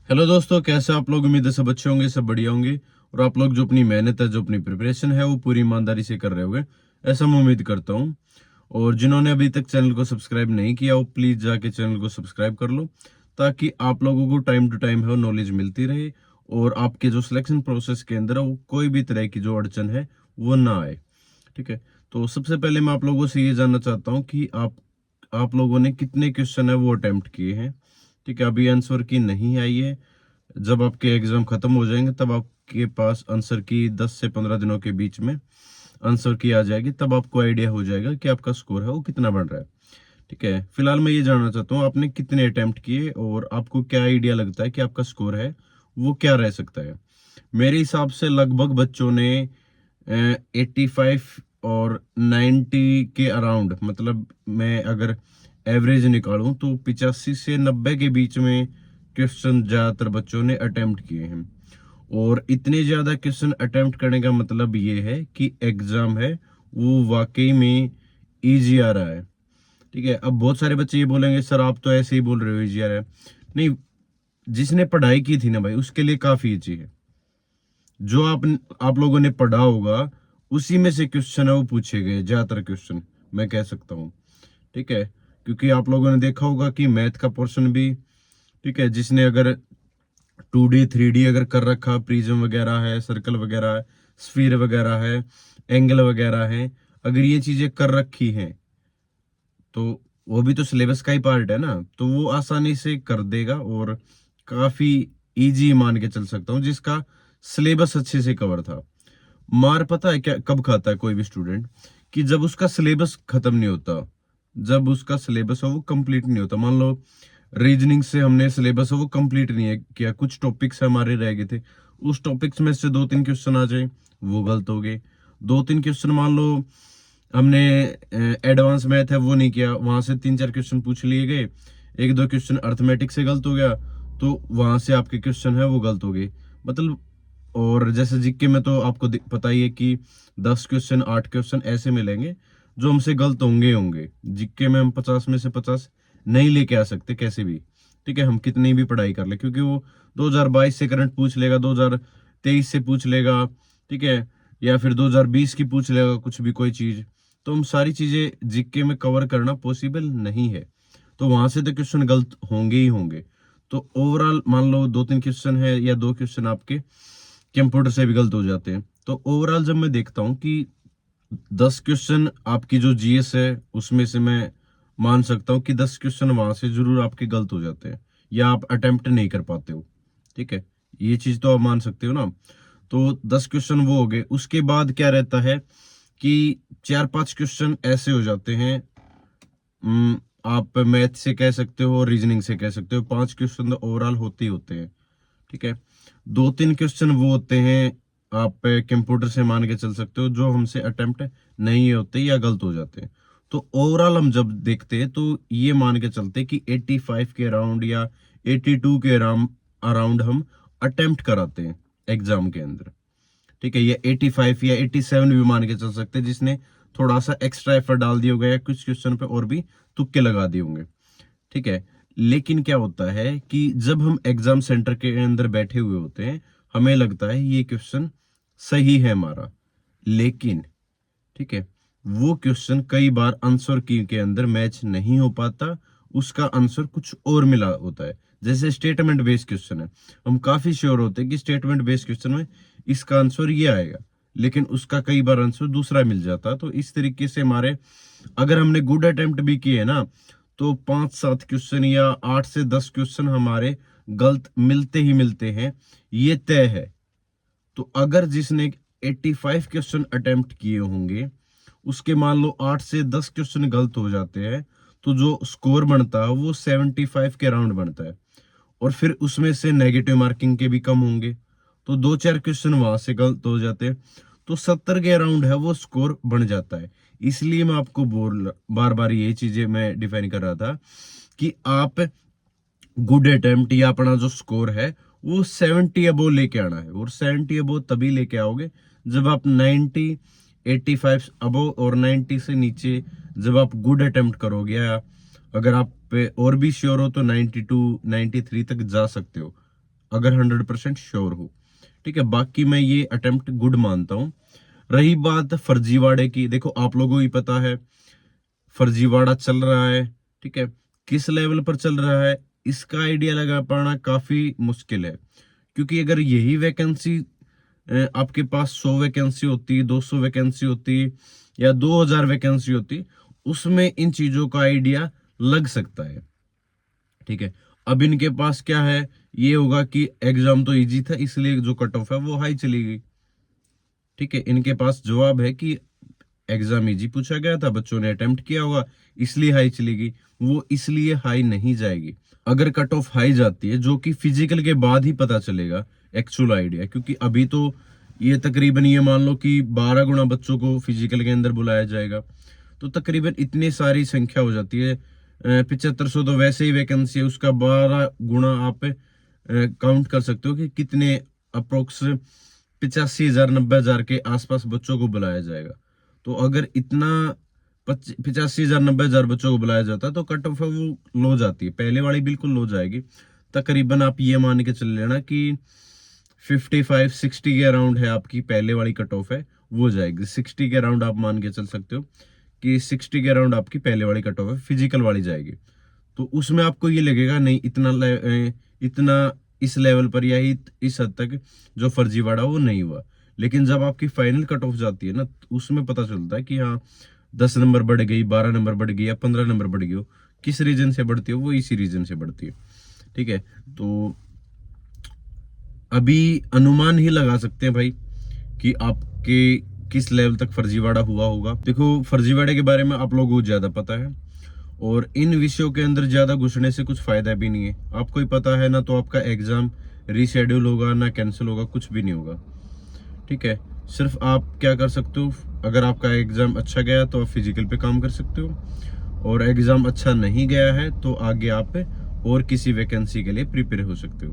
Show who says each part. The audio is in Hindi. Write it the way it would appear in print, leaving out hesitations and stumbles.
Speaker 1: हेलो दोस्तों, कैसे आप लोग? उम्मीद है सब अच्छे होंगे, सब बढ़िया होंगे। और आप लोग जो अपनी मेहनत है, जो अपनी प्रिपरेशन है, वो पूरी ईमानदारी से कर रहे होंगे, ऐसा मैं उम्मीद करता हूँ। और जिन्होंने अभी तक चैनल को सब्सक्राइब नहीं किया, वो प्लीज़ जाके चैनल को सब्सक्राइब कर लो, ताकि आप लोगों को टाइम टू टाइम है नॉलेज मिलती रहे। और आपके जो सिलेक्शन प्रोसेस के अंदर है, वो कोई भी तरह की जो अड़चन है वो ना आए। ठीक है। तो सबसे पहले मैं आप लोगों से ये जानना चाहता हूँ कि आप लोगों ने कितने क्वेश्चन है वो अटेम्प्ट किए हैं। ठीक है, अभी आंसर की नहीं आई है। जब आपके एग्जाम खत्म हो जाएंगे, तब आपके पास आंसर की 10 से 15 दिनों के बीच में आंसर की आ जाएगी। तब आपको आइडिया हो जाएगा कि आपका स्कोर है वो कितना बन रहा है। ठीक है, फिलहाल मैं ये जानना चाहता हूँ आपने कितने अटेम्प्ट किए और आपको क्या आइडिया लगता है कि आपका स्कोर है वो क्या रह सकता है। मेरे हिसाब से लगभग बच्चों ने 85 और 90 के अराउंड, मतलब मैं अगर एवरेज निकालूं तो 85 से 90 के बीच में क्वेश्चन ज्यादातर बच्चों ने अटेम्प्ट किए हैं। और इतने ज्यादा क्वेश्चन अटेम्प्ट करने का मतलब ये है कि एग्जाम है वो वाकई में इजी आ रहा है। ठीक है, अब बहुत सारे बच्चे ये बोलेंगे सर आप तो ऐसे ही बोल रहे हो इजी आ रहा है। नहीं, जिसने पढ़ाई की थी ना भाई, उसके लिए काफी इजी है। जो आप लोगों ने पढ़ा होगा उसी में से क्वेश्चन है वो पूछे गए, ज्यादातर क्वेश्चन मैं कह सकता हूँ। ठीक है, क्योंकि आप लोगों ने देखा होगा कि मैथ का पोर्शन भी, ठीक है, जिसने अगर 2D 3D अगर कर रखा, प्रिज्म वगैरह है, सर्कल वगैरह है, स्फीयर वगैरह है, एंगल वगैरह है, अगर ये चीजें कर रखी हैं तो वो भी तो सिलेबस का ही पार्ट है ना, तो वो आसानी से कर देगा। और काफी इजी मान के चल सकता हूँ, जिसका सिलेबस अच्छे से कवर था। मार पता है क्या कब खाता है कोई भी स्टूडेंट? कि जब उसका सिलेबस खत्म नहीं होता, जब उसका सिलेबस है वो कंप्लीट नहीं होता। मान लो रीजनिंग से हमने सिलेबस है वो कंप्लीट नहीं है किया, कुछ टॉपिक्स हमारे रह गए थे, उस टॉपिक्स में से 2-3 क्वेश्चन आ जाए, वो गलत हो गए। 2-3 क्वेश्चन मान लो हमने एडवांस मैथ है वो नहीं किया, वहां से 3-4 क्वेश्चन पूछ लिए गए, 1-2 क्वेश्चन अर्थमेटिक से गलत हो गया, तो वहां से आपके क्वेश्चन है वो गलत हो गए। मतलब, और जैसे जीके में तो आपको पता ही है कि 10 क्वेश्चन 8 क्वेश्चन ऐसे मिलेंगे जो हमसे गलत होंगे ही होंगे। जीके में हम 50 में से 50 नहीं लेके आ सकते कैसे भी। ठीक है, हम कितनी भी पढ़ाई कर ले, क्योंकि वो 2022 से करंट पूछ लेगा, 2023 से पूछ लेगा, ठीक है, या फिर 2020 की पूछ लेगा कुछ भी कोई चीज। तो हम सारी चीजें जीके में कवर करना पॉसिबल नहीं है, तो वहां से तो क्वेश्चन गलत होंगे ही होंगे। तो ओवरऑल मान लो 2-3 क्वेश्चन है या 2 क्वेश्चन आपके कंप्यूटर से भी गलत हो जाते हैं। तो ओवरऑल जब मैं देखता हूँ कि 10 क्वेश्चन आपकी जो जीएस है उसमें से मैं मान सकता हूँ कि 10 क्वेश्चन वहां से जरूर आपके गलत हो जाते हैं, या आप अटेम्प्ट नहीं कर पाते हो। ठीक है, ये चीज तो आप मान सकते हो ना। तो 10 क्वेश्चन वो हो गए, उसके बाद क्या रहता है कि 4-5 क्वेश्चन ऐसे हो जाते हैं। आप मैथ से कह सकते हो, रीजनिंग से कह सकते हो, 5 क्वेश्चन तो ओवरऑल होते ही होते हैं। ठीक है, 2-3 क्वेश्चन वो होते हैं, आप कंप्यूटर से मान के चल सकते हो, जो हमसे अटेम्प्ट नहीं होते या गलत हो जाते हैं। तो ओवरऑल हम जब देखते हैं तो ये मान के चलते हैं कि 85 के अराउंड या 82 के अराउंड अराउंड हम अटेम्प्ट कराते हैं एग्जाम के अंदर। ठीक है, ये 85 या 87 भी मान के चल सकते हैं, जिसने थोड़ा सा एक्स्ट्रा एफर्ट डाल दिया होगा या कुछ क्वेश्चन पे और भी तुक्के लगा दिए होंगे। ठीक है, लेकिन क्या होता है कि जब हम एग्जाम सेंटर के अंदर बैठे हुए होते हैं, हमें लगता है ये क्वेश्चन सही है हमारा, लेकिन ठीक है, वो क्वेश्चन कई बार आंसर की के अंदर मैच नहीं हो पाता, उसका आंसर कुछ और मिला होता है। जैसे स्टेटमेंट बेस्ड क्वेश्चन है, हम काफी श्योर होते हैं कि स्टेटमेंट बेस्ड क्वेश्चन में इसका आंसर ये आएगा, लेकिन उसका कई बार आंसर दूसरा मिल जाता। तो इस तरीके से हमारे, अगर हमने गुड अटेम्प्ट भी किए ना, तो 5-7 क्वेश्चन या 8 से 10 क्वेश्चन हमारे गलत मिलते ही मिलते हैं, ये तय है। तो अगर जिसने 85 क्वेश्चन अटेम्प्ट किए होंगे, उसके मान लो 8 से 10 क्वेश्चन गलत हो जाते हैं, तो जो स्कोर बनता है वो 75 के राउंड बनता है। और फिर उसमें से नेगेटिव मार्किंग के भी कम होंगे, तो 2-4 क्वेश्चन वहां से गलत हो जाते हैं, तो 70 के अराउंड है वो स्कोर बन जाता है। इसलिए मैं आपको बार बार ये चीजें मैं डिफाइन कर रहा था कि आप गुड अटेम्प्ट या अपना जो स्कोर है वो 70 अबो लेके आना है। और 70 अबो तभी लेके आओगे जब आप 90, 85 अबो और 90 से नीचे जब आप गुड अटेम्प्ट करोगे, या अगर आप पे और भी श्योर हो तो 92, 93 तक जा सकते हो। अगर 100% श्योर हो। ठीक है, बाकी मैं ये अटेम्प्ट गुड मानता हूँ। रही बात फर्जीवाड़े की, देखो आप लोगों को ही पता है फर्जीवाड़ा चल रहा है। ठीक है, किस लेवल पर चल रहा है इसका आइडिया लगा पाना काफी मुश्किल है, क्योंकि अगर यही वैकेंसी आपके पास 100 वैकेंसी होती, 200 वैकेंसी होती या 2000 वैकेंसी होती, उसमें इन चीजों का आइडिया लग सकता है। ठीक है, अब इनके पास क्या है, ये होगा कि एग्जाम तो इजी था इसलिए जो कट ऑफ है वो हाई चली गई। ठीक है, इनके पास जवाब है कि एग्जाम इजी पूछा गया था, बच्चों ने अटेम्प्ट किया होगा इसलिए हाई चली गई। वो इसलिए हाई नहीं जाएगी। अगर कट ऑफ हाई जाती है, जो कि फिजिकल के बाद ही पता चलेगा एक्चुअल आइडिया, क्योंकि अभी तो ये तकरीबन ये मान लो कि 12 गुना बच्चों को फिजिकल के अंदर बुलाया जाएगा, तो तकरीबन इतनी सारी संख्या हो जाती है। 7500 तो वैसे ही वैकेंसी है, उसका 12 गुना आप काउंट कर सकते हो कि कितने अप्रोक्स 85,000 90,000 के आसपास बच्चों को बुलाया जाएगा। तो अगर इतना 85,000 90,000 बच्चों को बुलाया जाता है तो कट ऑफ है वो लो जाती है, पहले वाली बिल्कुल लो जाएगी। तकरीबन आप ये मान के चल लेना कि 55-60 के अराउंड है आपकी पहले वाली कट ऑफ है वो जाएगी। 60 के अराउंड आप मान के चल सकते हो कि 60 के अराउंड आपकी पहले वाली कट ऑफ है फिजिकल वाली जाएगी। तो उसमें आपको ये लगेगा नहीं इतना इस लेवल पर या इस हद तक जो फर्जीवाड़ा वो नहीं हुआ। लेकिन जब आपकी फाइनल कट ऑफ जाती है ना, तो उसमें पता चलता है कि हाँ 10 नंबर बढ़ गई, 12 नंबर बढ़ गई या 15 नंबर बढ़ गई हो। किस रीजन से बढ़ती है, वो इसी रीजन से बढ़ती है। ठीक है, तो अभी अनुमान ही लगा सकते हैं भाई कि आपके किस लेवल तक फर्जीवाड़ा हुआ होगा। देखो फर्जीवाड़े के बारे में आप लोगों को ज्यादा पता है, और इन विषयों के अंदर ज्यादा घुसने से कुछ फायदा भी नहीं है। आपको ही पता है ना, तो आपका एग्जाम रीशेड्यूल होगा ना कैंसिल होगा, कुछ भी नहीं होगा। ठीक है, सिर्फ आप क्या कर सकते हो, अगर आपका एग्जाम अच्छा गया तो आप फिजिकल पे काम कर सकते हो, और एग्जाम अच्छा नहीं गया है तो आगे आप और किसी वैकेंसी के लिए प्रिपेयर हो सकते हो।